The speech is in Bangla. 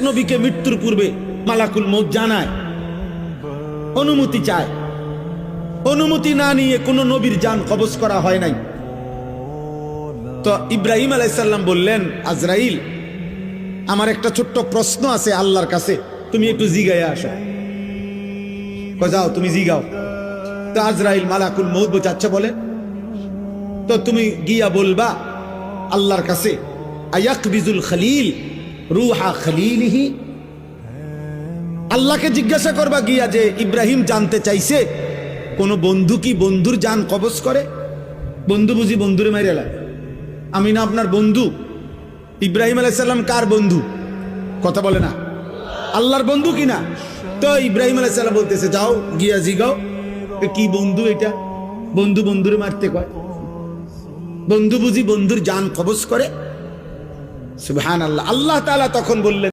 নবীকে মৃত্যুর পূর্বে মালাকুল মউত জানায়, অনুমতি চায়। অনুমতি না নিয়ে কোনো নবীর জান কবজ করা হয় নাই। তো ইব্রাহিম আলাইহিস সালাম বললেন, আজরাইল, আমার একটা ছোট্ট প্রশ্ন আছে আল্লাহর কাছে, তুমি একটু জিগাইয়া আসো। যাও তুমি জিগাও। তো আজরাইল মালাকুল মউত বোঝাচ্ছে বলে, তো তুমি গিয়া বলবা আল্লাহর কাছে, আয়াকবিজুল খলিল রুহা খলিলিহি। আল্লাহকে জিজ্ঞাসা করবা গিয়া যে ইব্রাহিম জানতে চাইছে কোন বন্ধু কি বন্ধুর জান কবজ করে? বন্ধু বুঝি বন্ধুরে মাইরা লাগে? আমি না আপনার বন্ধু? ইব্রাহিম আলাইহিস সালাম কার বন্ধু? কথা বলে না, আল্লাহর বন্ধু কিনা? তো ইব্রাহিম আলাইহিস সালাম বলতেছে, যাও গিয়া জিগাও কি বন্ধু এটা? বন্ধু বন্ধুরে মারতে কয়? বন্ধু বুঝি বন্ধুর জান কবজ করে? সুবহানাল্লাহ। আল্লাহ তাআলা তখন বললেন,